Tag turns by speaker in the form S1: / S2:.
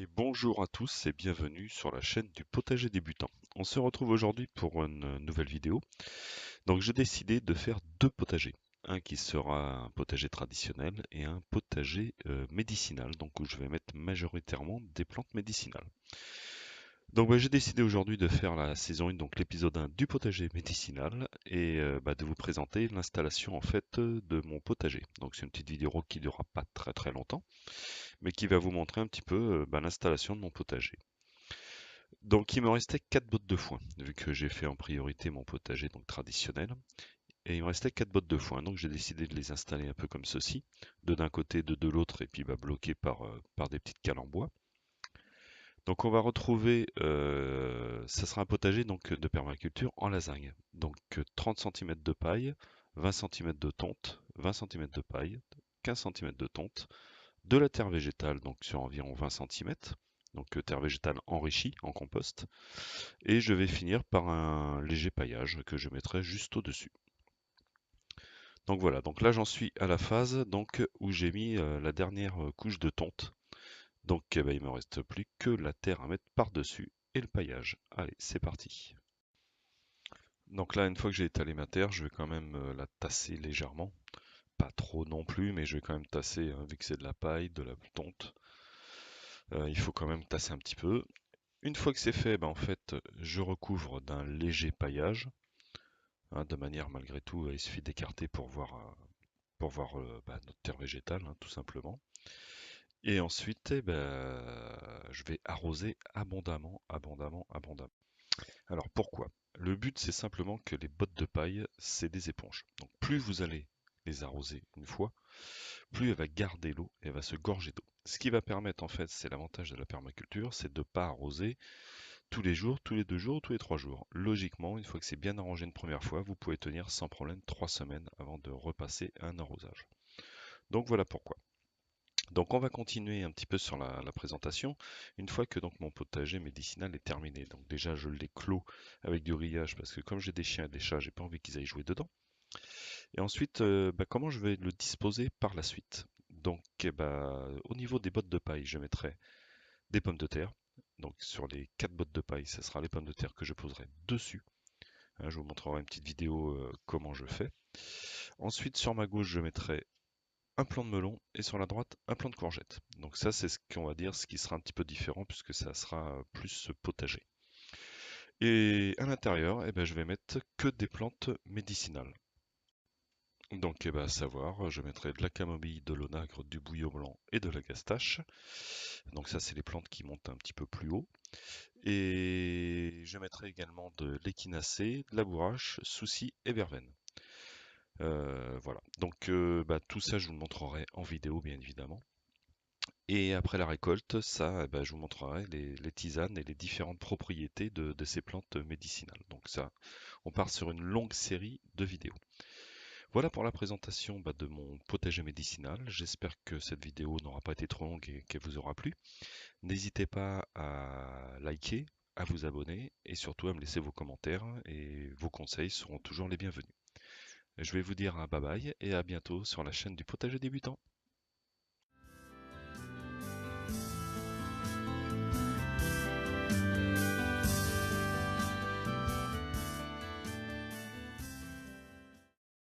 S1: Et bonjour à tous et bienvenue sur la chaîne du potager débutant. On se retrouve aujourd'hui pour une nouvelle vidéo. Donc j'ai décidé de faire deux potagers. Un qui sera un potager traditionnel et un potager médicinal, donc où je vais mettre majoritairement des plantes médicinales. Donc j'ai décidé aujourd'hui de faire la saison 1, donc l'épisode 1 du potager médicinal et de vous présenter l'installation en fait de mon potager. Donc c'est une petite vidéo qui ne durera pas très longtemps mais qui va vous montrer un petit peu l'installation de mon potager. Donc il me restait 4 bottes de foin, vu que j'ai fait en priorité mon potager donc traditionnel. Et il me restait 4 bottes de foin, donc j'ai décidé de les installer un peu comme ceci, deux d'un côté, deux de l'autre, et puis bloqués par des petites cales en bois. Donc on va retrouver, ça sera un potager donc de permaculture en lasagne. Donc 30 cm de paille, 20 cm de tonte, 20 cm de paille, 15 cm de tonte, de la terre végétale, donc sur environ 20 cm, donc terre végétale enrichie en compost, et je vais finir par un léger paillage que je mettrai juste au-dessus. Donc voilà, donc là j'en suis à la phase donc où j'ai mis la dernière couche de tonte. Donc il me reste plus que la terre à mettre par-dessus et le paillage. Allez, c'est parti. Donc là, une fois que j'ai étalé ma terre, je vais quand même la tasser légèrement. Pas trop non plus, mais je vais quand même tasser, hein, vu que c'est de la paille, de la tonte. Il faut quand même tasser un petit peu. Une fois que c'est fait, en fait, je recouvre d'un léger paillage, hein, de manière malgré tout, il suffit d'écarter pour voir notre terre végétale, hein, tout simplement. Et ensuite, je vais arroser abondamment. Alors pourquoi? Le but, c'est simplement que les bottes de paille, c'est des éponges. Donc plus vous allez les arroser une fois, plus elle va garder l'eau et elle va se gorger d'eau. Ce qui va permettre, en fait, c'est l'avantage de la permaculture, c'est de ne pas arroser tous les jours, tous les 2 jours, tous les 3 jours. Logiquement, une fois que c'est bien arrangé une première fois, vous pouvez tenir sans problème 3 semaines avant de repasser un arrosage. Donc voilà pourquoi. Donc on va continuer un petit peu sur la présentation. Une fois que donc mon potager médicinal est terminé, donc déjà je l'ai clos avec du grillage parce que comme j'ai des chiens et des chats, j'ai pas envie qu'ils aillent jouer dedans. Et ensuite, comment je vais le disposer par la suite? Donc au niveau des bottes de paille, je mettrai des pommes de terre. Donc sur les 4 bottes de paille, ce sera les pommes de terre que je poserai dessus. Hein, je vous montrerai une petite vidéo comment je fais. Ensuite, sur ma gauche, je mettrai un plant de melon et sur la droite, un plant de courgette. Donc ça, c'est ce qu'on va dire, ce qui sera un petit peu différent puisque ça sera plus potager. Et à l'intérieur, je vais mettre que des plantes médicinales. Donc, à savoir, je mettrai de la camomille, de l'onagre, du bouillon blanc et de la gastache. Donc ça, c'est les plantes qui montent un petit peu plus haut. Et je mettrai également de l'échinacée, de la bourrache, souci et verveine. Voilà. Donc tout ça, je vous le montrerai en vidéo, bien évidemment. Et après la récolte, ça, je vous montrerai les tisanes et les différentes propriétés de ces plantes médicinales. Donc ça, on part sur une longue série de vidéos. Voilà pour la présentation de mon potager médicinal. J'espère que cette vidéo n'aura pas été trop longue et qu'elle vous aura plu. N'hésitez pas à liker, à vous abonner et surtout à me laisser vos commentaires et vos conseils seront toujours les bienvenus. Je vais vous dire un bye bye et à bientôt sur la chaîne du potager débutant.